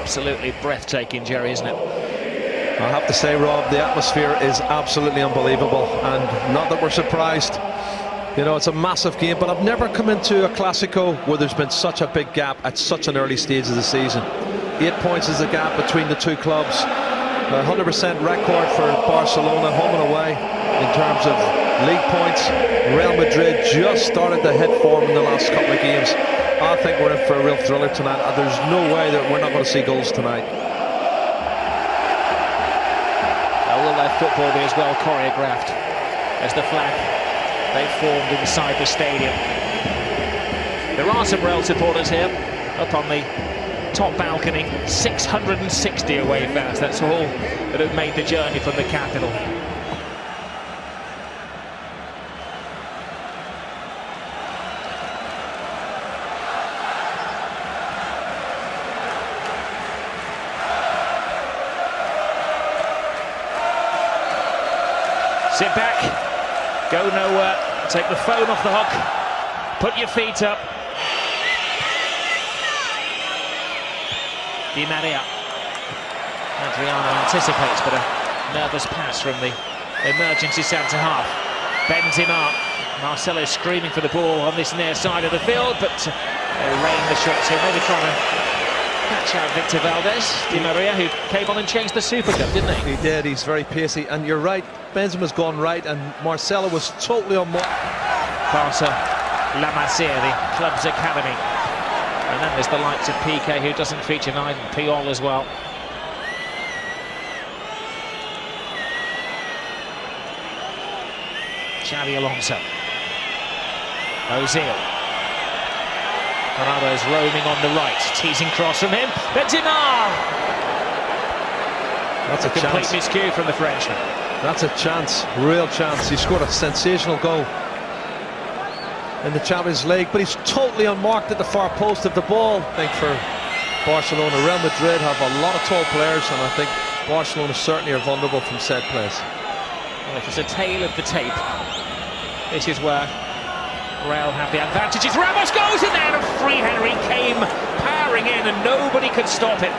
absolutely breathtaking, Jerry, isn't it? I have to say, Rob, the atmosphere is absolutely unbelievable, and not that we're surprised. You know, it's a massive game, but I've never come into a Clásico where there's been such a big gap at such an early stage of the season. 8 points is the gap between the two clubs. 100% record for Barcelona, home and away, in terms of league points. Real Madrid just started to hit form in the last couple of games. I think we're in for a real thriller tonight. There's no way that we're not going to see goals tonight. Will their football be as well choreographed as the flag they formed inside the stadium? There are some Real supporters here up on the top balcony. 660 away fans, that's all that have made the journey from the capital. Sit back, go nowhere, take the phone off the hook, put your feet up. Di Maria. Adriano anticipates, but a nervous pass from the emergency centre half. Benzema. Marcelo screaming for the ball on this near side of the field, but they rain the shots here, maybe trying to catch out Victor Valdez. Di Maria, who came on and changed the Super Cup, didn't he? He did, he's very pacey, and you're right, Benzema's gone right, and Marcelo was totally on mark. Barca La Masia, the club's academy. And then there's the likes of Piqué, who doesn't feature tonight, and Puyol as well. Xavi Alonso. Ozil. Ronaldo's roaming on the right, teasing cross from him. Benzema! That's a complete chance. miscue from the Frenchman. That's a chance, real chance. He scored a sensational goal in the Champions League, but he's totally unmarked at the far post of the ball. I think for Barcelona, Real Madrid have a lot of tall players, and I think Barcelona certainly are vulnerable from set plays. Well, if it's a tale of the tape, this is where Real have the advantages. Ramos goes in there, and Free Henry came powering in, and nobody could stop it.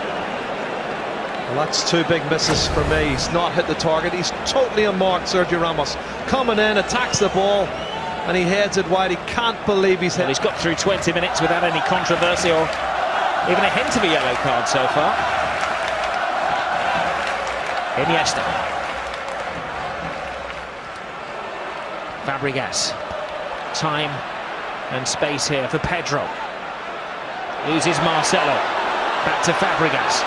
Well, that's two big misses for me. He's not hit the target. He's totally unmarked, Sergio Ramos. Coming in, attacks the ball, and he heads it wide. He can't believe he's hit. Well, he's got through 20 minutes without any controversy or even a hint of a yellow card so far. Iniesta. Fabregas. Time and space here for Pedro. Loses Marcelo. Back to Fabregas.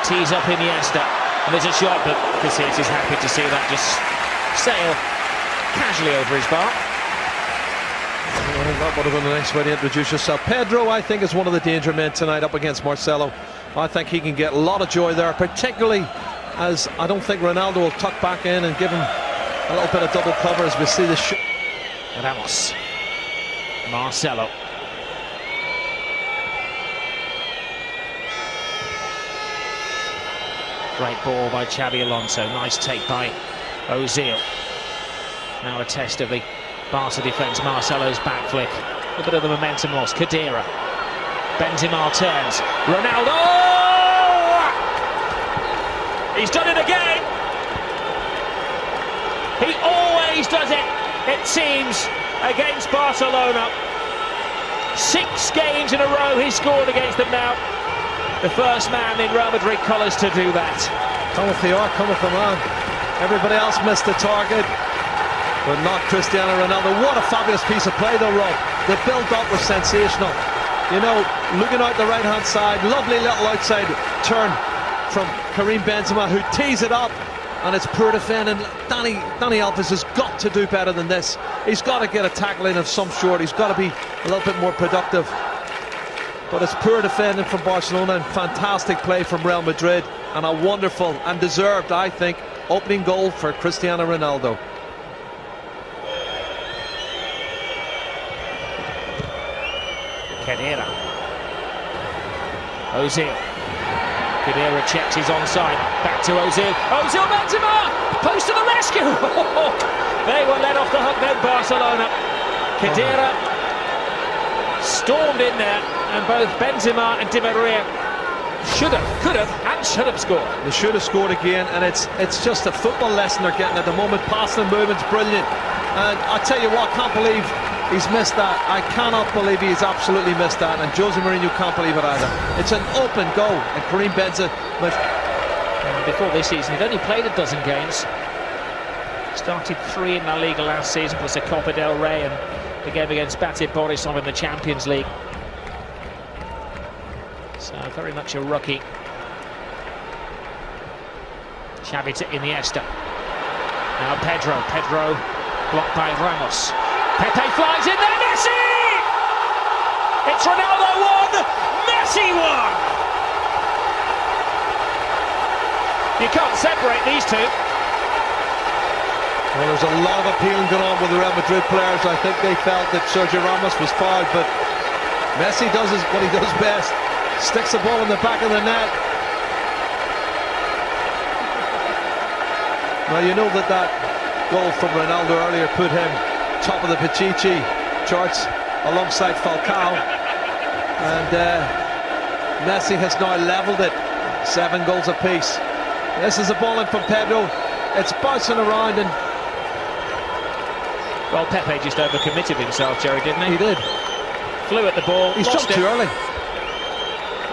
Tees up Iniesta. And there's a shot, but Casillas is happy to see that just sail casually over his bar. Well, that would have been a nice way to introduce yourself. Pedro, I think, is one of the danger men tonight up against Marcelo. I think he can get a lot of joy there, particularly as I don't think Ronaldo will tuck back in and give him a little bit of double cover as we see the shot. Ramos. Marcelo. Great ball by Xavi Alonso. Nice take by Ozil. Now a test of the Barca defence. Marcelo's back flick. A bit of the momentum loss. Khedira. Benzema turns. Ronaldo! He's done it again! He always does it, it seems, against Barcelona. 6 games in a row he's scored against them now. The first man in Real Madrid colours to do that. Cometh the art, cometh the man. Everybody else missed the target, but not Cristiano Ronaldo. What a fabulous piece of play though, Rob. The build-up was sensational. You know, looking out the right-hand side, lovely little outside turn from Karim Benzema, who tees it up, and it's poor defending. Dani Alves has got to do better than this. He's got to get a tackle in of some sort. He's got to be a little bit more productive. But it's poor defending from Barcelona and fantastic play from Real Madrid, and a wonderful and deserved, I think, opening goal for Cristiano Ronaldo. Khedira. Ozil. Khedira checks his onside. Back to Ozil. Ozil, Benzema! Post to the rescue! They were let off the hook then, Barcelona. Khedira stormed in there, and both Benzema and Di Maria Should have, could have, and should have scored. They should have scored again, and it's just a football lesson they're getting at the moment. Passing and movement's brilliant, and I tell you what, I can't believe he's missed that. I cannot believe he's absolutely missed that, and Jose Mourinho can't believe it either. It's an open goal, and Karim Benzema. Before this season, he'd only played a dozen games. Started 3 in La Liga last season, plus a Copa del Rey and the game against Bate Borisov in the Champions League. So very much a rookie. Xavi to Iniesta. Now Pedro blocked by Ramos. Pepe flies in there, Messi! It's Ronaldo 1, Messi 1! You can't separate these two. Well, there's a lot of appealing going on with the Real Madrid players. I think they felt that Sergio Ramos was fouled, but Messi does what he does best. Sticks the ball in the back of the net. Now you know that goal from Ronaldo earlier put him top of the Pichichi charts alongside Falcao, and Messi has now levelled it, 7 goals apiece. This is a ball in from Pedro. It's bouncing around, and well, Pepe just overcommitted himself, Jerry, didn't he? He did. Flew at the ball. He's jumped too early.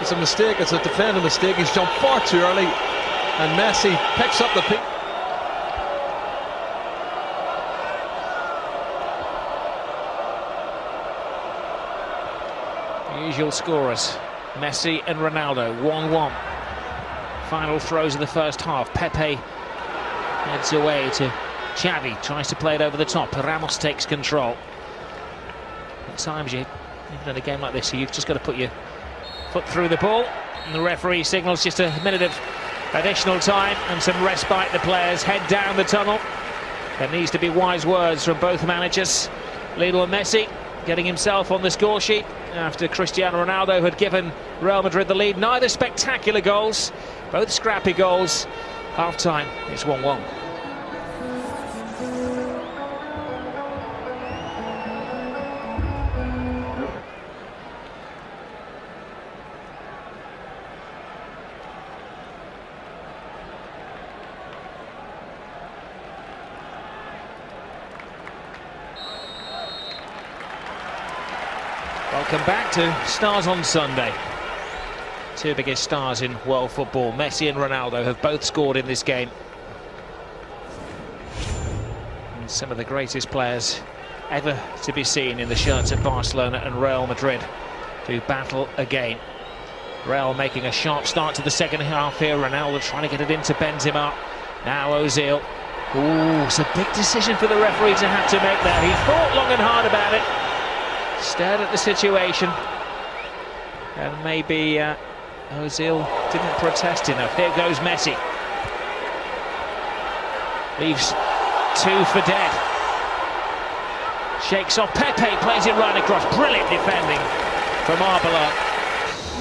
It's a mistake. It's a defending mistake. He's jumped far too early, and Messi picks up the pick. Usual scorers, Messi and Ronaldo, 1-1. Final throws of the first half. Pepe heads away to Xavi, tries to play it over the top. Ramos takes control. At times, even in a game like this, you've just got to put your foot through the ball, and the referee signals just a minute of additional time and some respite. The players head down the tunnel. There needs to be wise words from both managers. Lionel Messi getting himself on the score sheet after Cristiano Ronaldo had given Real Madrid the lead. Neither spectacular goals, both scrappy goals. Half time, it's 1-1. Welcome back to Stars on Sunday. Two biggest stars in world football, Messi and Ronaldo, have both scored in this game. And some of the greatest players ever to be seen in the shirts of Barcelona and Real Madrid do battle again. Real making a sharp start to the second half here. Ronaldo trying to get it into Benzema. Now Ozil. Ooh, it's a big decision for the referee to have to make there. He thought long and hard about it. Stared at the situation, and maybe Ozil didn't protest enough. Here goes Messi. Leaves 2 for dead. Shakes off Pepe, plays it right across. Brilliant defending from Arbeloa.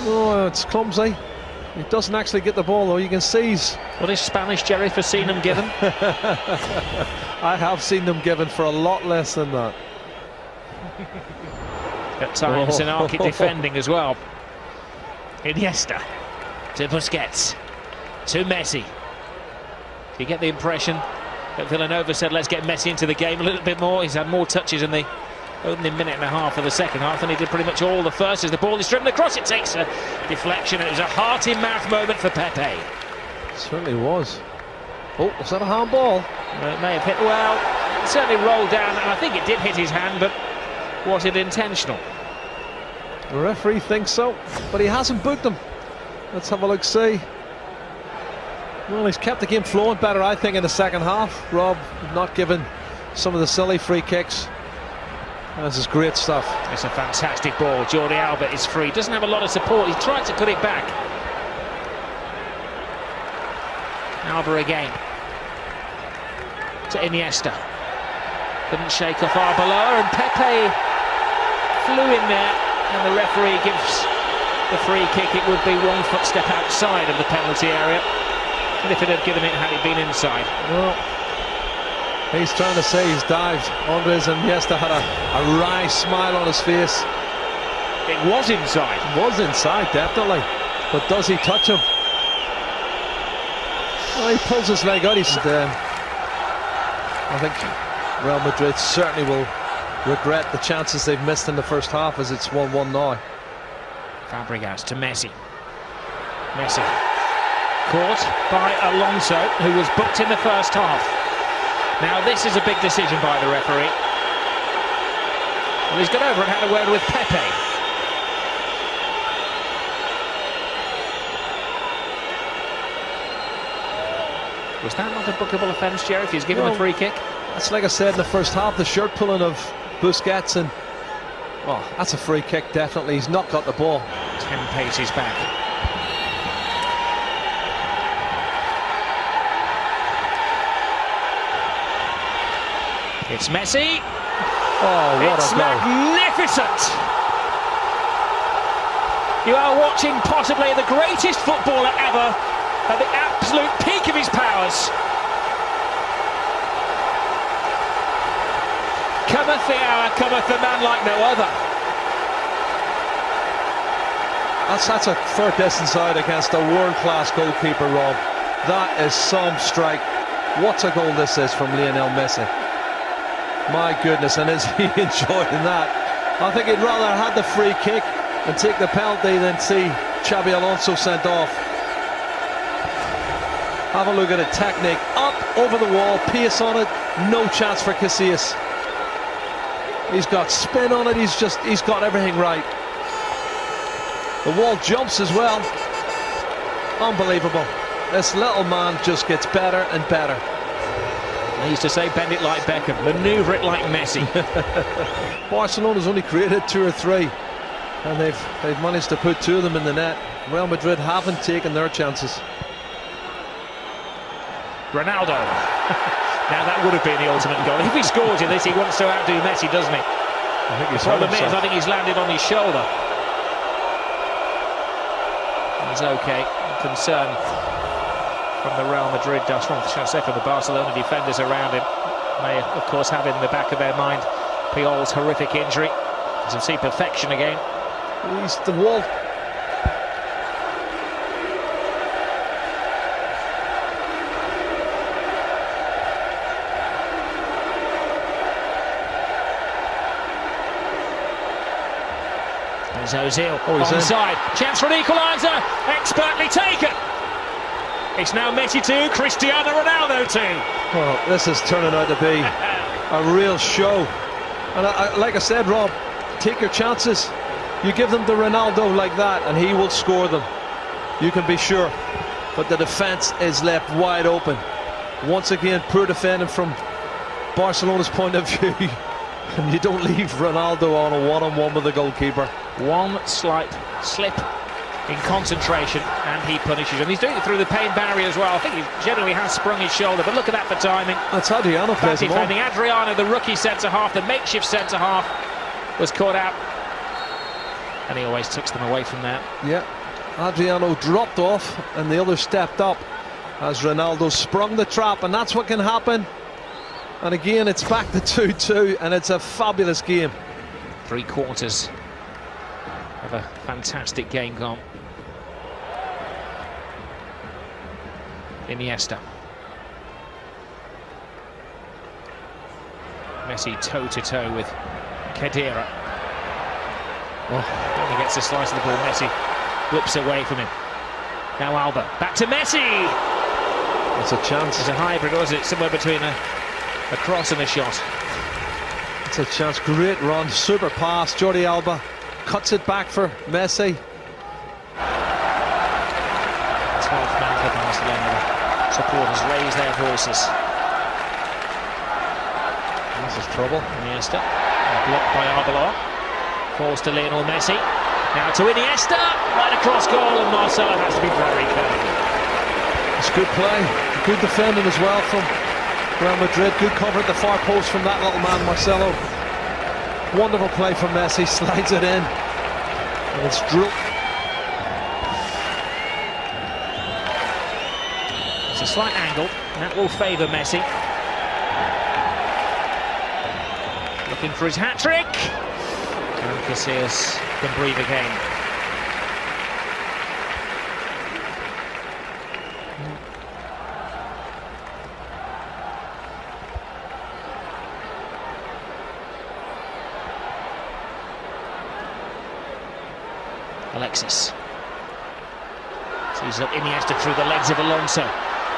Oh, it's clumsy. He doesn't actually get the ball, though. You can see he's... What is Spanish, Jerry, for seeing them given? I have seen them given for a lot less than that. At times, an arcade defending as well. Iniesta to Busquets to Messi. You get the impression that Villanova said, let's get Messi into the game a little bit more. He's had more touches in the opening minute and a half of the second half than he did pretty much all the first. As the ball is driven across, it takes a deflection. It was a heart-in-mouth moment for Pepe. It certainly was. Oh, was that a handball? It may have hit, well, it certainly rolled down, and I think it did hit his hand, but was it intentional? The referee thinks so, but he hasn't booked him. Let's have a look, see. Well, he's kept the game flowing better, I think, in the second half. Rob not given some of the silly free kicks. This is great stuff. It's a fantastic ball. Jordi Alba is free. Doesn't have a lot of support. He's tried to cut it back. Alba again. To Iniesta. Couldn't shake off Arbeloa, and Pepe flew in there, and the referee gives the free kick. It would be 1 footstep outside of the penalty area, and if it had given it had it been inside. Well, he's trying to say he's dived. Andres Iniesta had a wry smile on his face. It was inside. It was inside, definitely. But does he touch him? Oh, he pulls his leg out. I think Real Madrid certainly will regret the chances they've missed in the first half, as it's 1-1 now. Fabregas to Messi. Messi caught by Alonso, who was booked in the first half. Now this is a big decision by the referee. Well, he's got over and had a word with Pepe. Was that not a bookable offence, Jerry, if he's given a free kick? That's like I said in the first half, the shirt pulling of Busquets, and oh, that's a free kick, definitely. He's not got the ball. 10 paces back. It's Messi. Oh, what it's a goal. Magnificent. You are watching possibly the greatest footballer ever at the absolute peak of his powers. Cometh the hour, cometh the man like no other. That's a fair distance out against a world-class goalkeeper, Rob. That is some strike. What a goal this is from Lionel Messi. My goodness, and is he enjoying that? I think he'd rather have the free kick and take the penalty than see Xabi Alonso sent off. Have a look at it, technique, up over the wall, pace on it, no chance for Casillas. He's got spin on it, he's got everything right. The wall jumps as well. Unbelievable. This little man just gets better and better. I used to say bend it like Beckham, manoeuvre it like Messi. Barcelona's only created 2 or 3, and they've managed to put 2 of them in the net. Real Madrid haven't taken their chances. Ronaldo. Now that would have been the ultimate goal. If he scores in this, he wants to outdo Messi, doesn't he? I think he's Problem is, I think he's landed on his shoulder. He's okay. Concern from the Real Madrid, from the Barcelona defenders around him. May, of course, have in the back of their mind Puyol's horrific injury. As you see, perfection again. He's the wall. There's Ozil onside. Chance for an equaliser. Expertly taken. It's now Messi 2, Cristiano Ronaldo 2. Well, this is turning out to be a real show. And like I said, Rob, take your chances. You give them to Ronaldo like that and he will score them. You can be sure. But the defence is left wide open. Once again, poor defending from Barcelona's point of view. And you don't leave Ronaldo on a one-on-one with the goalkeeper. One slight slip in concentration and he punishes him. He's doing it through the pain barrier as well. I think he generally has sprung his shoulder, but look at that for timing. That's Adriano plays him on. Adriano, the rookie centre-half, the makeshift centre-half, was caught out. And he always tucks them away from there. Yeah, Adriano dropped off and the other stepped up as Ronaldo sprung the trap, and that's what can happen. And again, it's back to 2-2, and it's a fabulous game. 3 quarters of a fantastic game gone. Iniesta. Messi toe-to-toe with Khedira. When he gets a slice of the ball, Messi whips away from him. Now Alba, back to Messi! It's a chance. It's a hybrid, or is it somewhere between a cross and a shot? It's a chance, great run, super pass. Jordi Alba cuts it back for Messi. 12th man for Barcelona. Supporters raise their voices. This is trouble. Iniesta, blocked by Arbeloa. Falls to Lionel Messi. Now to Iniesta, right across goal, and Marcelo has to be very careful. It's good play, good defending as well from Real Madrid. Good cover at the far post from that little man, Marcelo. Wonderful play from Messi, slides it in. And it's drilled. It's a slight angle, and that will favour Messi. Looking for his hat-trick. And Casillas can breathe again. Alexis. Sees up Iniesta through the legs of Alonso.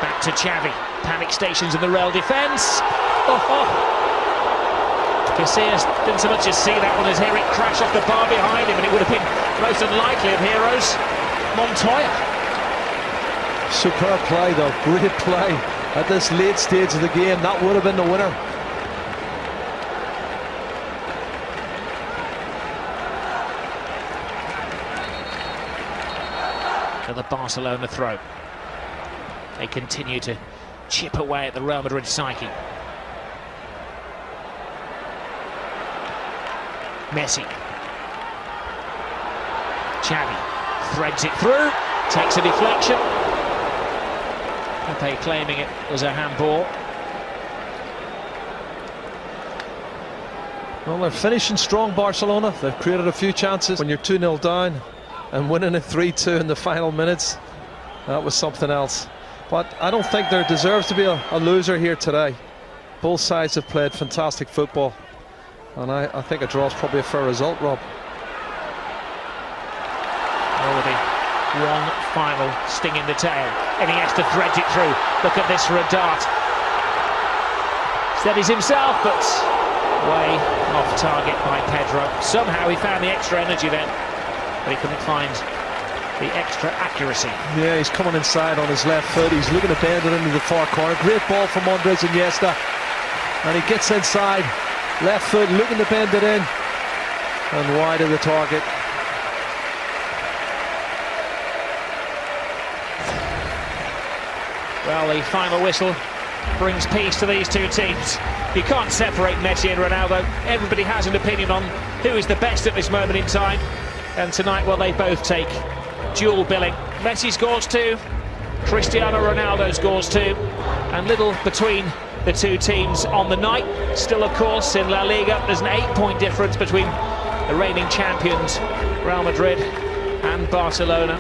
Back to Xavi. Panic stations in the Real defence. Casillas didn't so much as see that one as hear it crash off the bar behind him, and it would have been most unlikely of heroes. Montoya. Superb play though, great play at this late stage of the game. That would have been the winner. The Barcelona throw. They continue to chip away at the Real Madrid psyche. Messi. Xavi threads it through, takes a deflection. Pepe claiming it was a handball. Well, they're finishing strong, Barcelona. They've created a few chances. When you're 2-0 down and winning it 3-2 in the final minutes, that was something else. But I don't think there deserves to be a loser here today. Both sides have played fantastic football, and I think a draw is probably a fair result, Rob. Already one final sting in the tail. Iniesta threads it through. Look at this for a dart. Steadies himself, but way off target by Pedro. Somehow he found the extra energy then, but he couldn't find the extra accuracy. Yeah, he's coming inside on his left foot. He's looking to bend it into the far corner. Great ball from Andres Iniesta, and he gets inside, left foot, looking to bend it in, and wide of the target. Well, the final whistle brings peace to these two teams. You can't separate Messi and Ronaldo. Everybody has an opinion on who is the best at this moment in time. And tonight, well, they both take dual billing. Messi scores 2, Cristiano Ronaldo scores 2, and little between the two teams on the night. Still, of course, in La Liga, there's an 8-point difference between the reigning champions, Real Madrid, and Barcelona.